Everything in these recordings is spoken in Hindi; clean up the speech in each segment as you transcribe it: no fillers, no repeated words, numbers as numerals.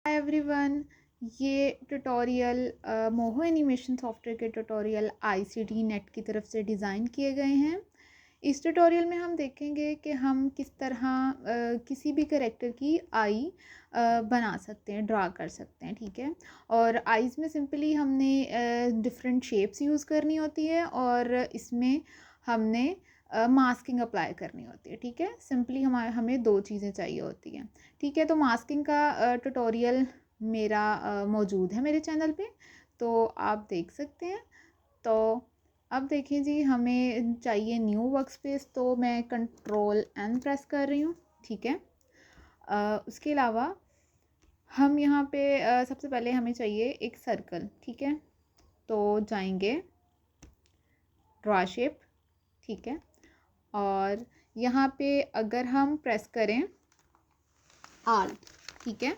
Hi everyone. ये ट्यूटोरियल मोहो एनिमेशन सॉफ्टवेयर के ट्यूटोरियल आईसीटी नेट की तरफ से डिज़ाइन किए गए हैं। इस ट्यूटोरियल में हम देखेंगे कि हम किस तरह किसी भी करेक्टर की आई बना सकते हैं, ड्रा कर सकते हैं। ठीक है, और आइज़ में सिंपली हमने डिफरेंट शेप्स यूज़ करनी होती है और इसमें हमने मास्किंग अप्लाई करनी होती है। ठीक है, सिंपली हमें दो चीज़ें चाहिए होती हैं। ठीक है, तो मास्किंग का ट्यूटोरियल मेरा मौजूद है मेरे चैनल पे, तो आप देख सकते हैं। तो अब देखिए जी, हमें चाहिए न्यू वर्कस्पेस, तो मैं कंट्रोल एन प्रेस कर रही हूँ। ठीक है, उसके अलावा हम यहाँ पे सबसे पहले हमें चाहिए एक सर्कल। ठीक है, तो जाएंगे ड्रा शेप। ठीक है, और यहाँ पे अगर हम प्रेस करें आल्ट, ठीक है,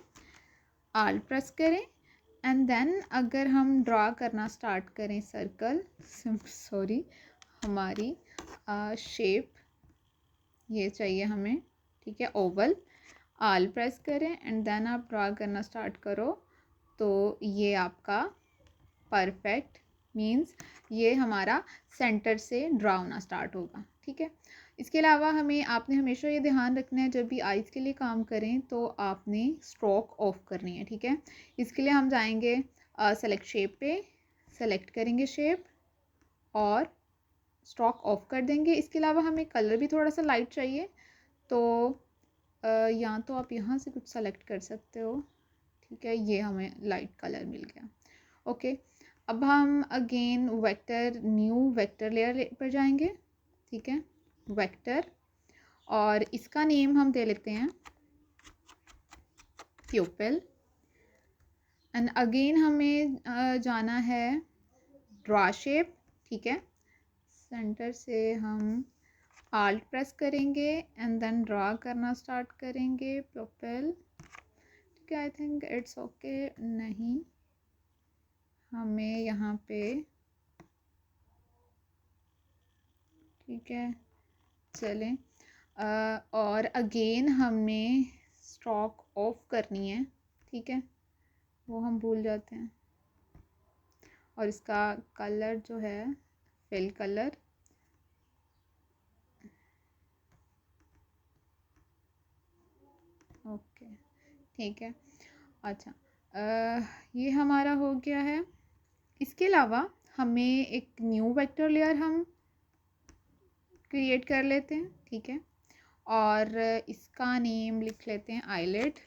आल्ट प्रेस करें एंड देन अगर हम ड्रा करना स्टार्ट करें सर्कल, सॉरी, हमारी शेप ये चाहिए हमें। ठीक है, ओवल, आल प्रेस करें एंड देन आप ड्रा करना स्टार्ट करो, तो ये आपका परफेक्ट मीन्स ये हमारा सेंटर से ड्रा होना स्टार्ट होगा। ठीक है, इसके अलावा आपने हमेशा ये ध्यान रखना है, जब भी आइज़ के लिए काम करें तो आपने स्ट्रोक ऑफ करनी है। ठीक है, इसके लिए हम जाएंगे सेलेक्ट शेप पे, सेलेक्ट करेंगे शेप और स्ट्रोक ऑफ कर देंगे। इसके अलावा हमें कलर भी थोड़ा सा लाइट चाहिए, तो या तो आप यहाँ से कुछ सेलेक्ट कर सकते हो। ठीक है, ये हमें लाइट कलर मिल गया। ओके, अब हम again vector, new vector layer पर जाएंगे। ठीक है, वेक्टर, और इसका नेम हम दे लेते हैं प्यूपिल एंड अगेन हमें जाना है ड्रा शेप। ठीक है, सेंटर से हम आल्ट प्रेस करेंगे एंड देन ड्रा करना स्टार्ट करेंगे प्यूपिल। ठीक है, आई थिंक इट्स ओके। नहीं, हमें यहाँ पे, ठीक है, चलें, और अगेन हमें स्ट्रोक ऑफ करनी है। ठीक है, वो हम भूल जाते हैं, और इसका कलर जो है फिल कलर, ओके, ठीक है, अच्छा, ये हमारा हो गया है। इसके अलावा हमें एक न्यू वेक्टर लेयर हम क्रिएट कर लेते हैं। ठीक है, और इसका नेम लिख लेते हैं आईलेट,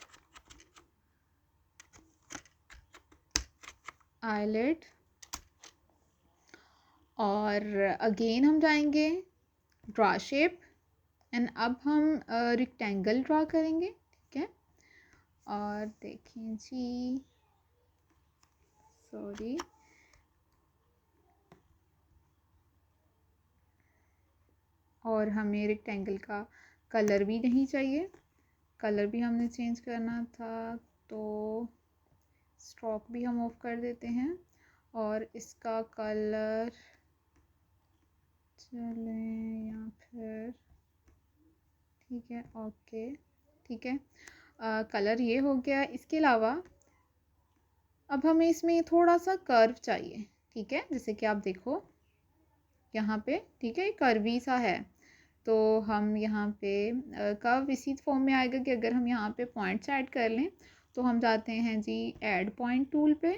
आईलेट, और अगेन हम जाएंगे ड्रा शेप एंड अब हम रेक्टेंगल ड्रा करेंगे। ठीक है, और देखिए जी, सॉरी, और हमें रेक्टेंगल का कलर भी नहीं चाहिए, कलर भी हमने चेंज करना था, तो स्ट्रोक भी हम ऑफ कर देते हैं और इसका कलर चलें या फिर, ठीक है, ओके, ठीक है, कलर ये हो गया। इसके अलावा अब हमें इसमें थोड़ा सा कर्व चाहिए। ठीक है, जैसे कि आप देखो यहाँ पे, ठीक है, कर्वी सा है, तो हम यहाँ पे कर्व इसी फॉर्म में आएगा कि अगर हम यहाँ पे पॉइंट्स ऐड कर लें, तो हम जाते हैं जी ऐड पॉइंट टूल पे,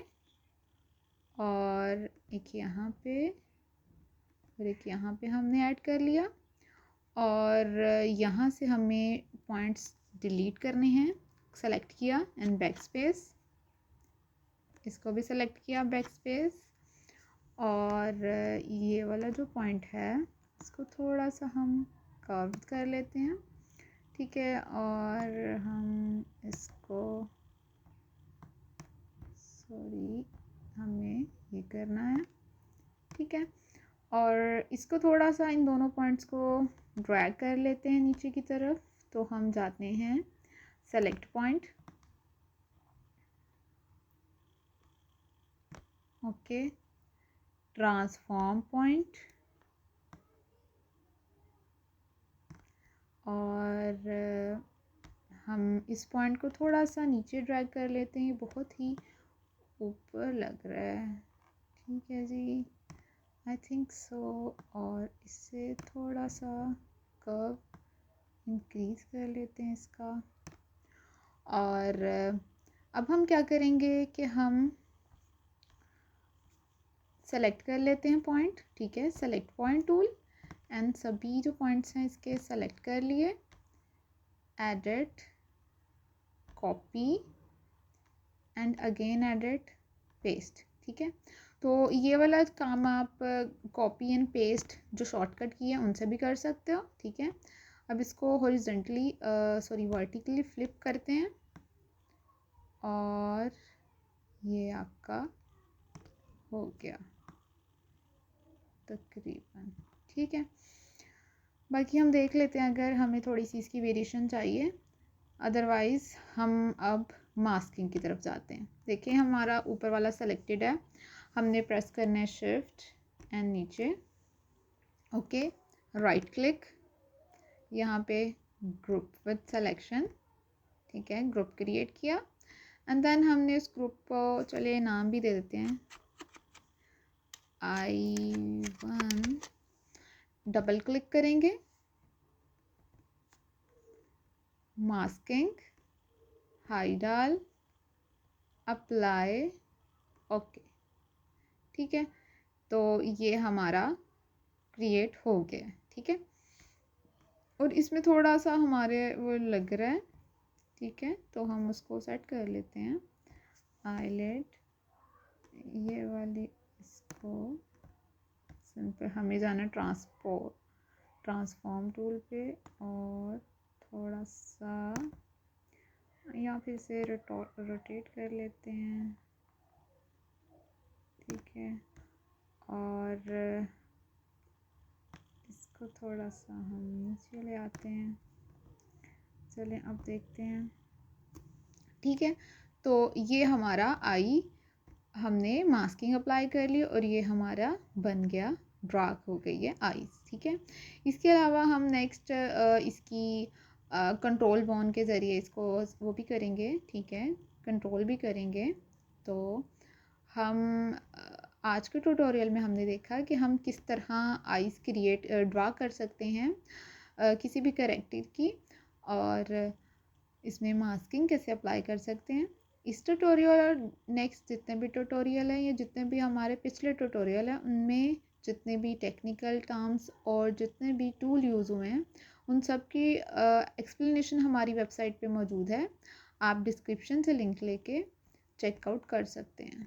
और एक यहाँ पे और एक यहाँ पे हमने ऐड कर लिया, और यहाँ से हमें पॉइंट्स डिलीट करने हैं। सेलेक्ट किया एंड बैक स्पेस, इसको भी सेलेक्ट किया, बैक स्पेस, और ये वाला जो पॉइंट है इसको थोड़ा सा हम कर्व कर लेते हैं। ठीक है, और हम इसको, सॉरी, हमें ये करना है। ठीक है, और इसको थोड़ा सा इन दोनों पॉइंट्स को ड्रैग कर लेते हैं नीचे की तरफ, तो हम जाते हैं select point, okay, transform point, और हम इस पॉइंट को थोड़ा सा नीचे ड्रैग कर लेते हैं, बहुत ही ऊपर लग रहा है। ठीक है जी, आई थिंक सो। और इससे थोड़ा सा कर्व इंक्रीज़ कर लेते हैं इसका। और अब हम क्या करेंगे कि हम सेलेक्ट कर लेते हैं पॉइंट। ठीक है, सेलेक्ट पॉइंट टूल एंड सभी जो पॉइंट्स हैं इसके सेलेक्ट कर लिए, edit, copy and again edit, paste. ठीक है, तो ये वाला काम आप कॉपी एंड पेस्ट जो शॉर्टकट की है उनसे भी कर सकते हो। ठीक है, अब इसको हॉरिजॉन्टली वर्टिकली फ्लिप करते हैं और ये आपका हो गया तकरीबन। ठीक है, बाकी हम देख लेते हैं अगर हमें थोड़ी सी इसकी वेरिएशन चाहिए, अदरवाइज़ हम अब मास्किंग की तरफ जाते हैं। देखिए हमारा ऊपर वाला सेलेक्टेड है, हमने प्रेस करना है शिफ्ट एंड नीचे, ओके, राइट क्लिक, यहाँ पे ग्रुप विद सिलेक्शन। ठीक है, ग्रुप क्रिएट किया एंड देन हमने उस ग्रुप को चलिए नाम भी दे देते हैं I1। डबल क्लिक करेंगे, मास्किंग, हाइडाल, अप्लाई, ओके। ठीक है, तो ये हमारा क्रिएट हो गया। ठीक है, और इसमें थोड़ा सा हमारे वो लग रहा है। ठीक है, तो हम उसको सेट कर लेते हैं, आईलेट ये वाली, इसको सिंपल हमें जाना ट्रांसफॉर्म टूल पे और थोड़ा सा यहाँ फिर से रोटेट कर लेते हैं। ठीक है, और इसको थोड़ा सा हम नीचे ले आते हैं। चलें अब देखते हैं। ठीक है, तो ये हमारा आई हमने मास्किंग अप्लाई कर ली और ये हमारा बन गया, ड्रार्क हो गई है आईज। ठीक है, इसके अलावा हम नेक्स्ट इसकी कंट्रोल बॉन के ज़रिए इसको वो भी करेंगे। ठीक है, कंट्रोल भी करेंगे। तो हम आज के ट्यूटोरियल में हमने देखा कि हम किस तरह आईज क्रिएट ड्रा कर सकते हैं किसी भी कैरेक्टर की, और इसमें मास्किंग कैसे अप्लाई कर सकते हैं। इस ट्यूटोरियल और नेक्स्ट जितने भी ट्यूटोरियल हैं या जितने भी हमारे पिछले ट्यूटोरियल हैं उनमें जितने भी टेक्निकल टर्म्स और जितने भी टूल यूज़ हुए हैं उन सब की एक्सप्लेनेशन हमारी वेबसाइट पे मौजूद है। आप डिस्क्रिप्शन से लिंक लेके चेकआउट कर सकते हैं।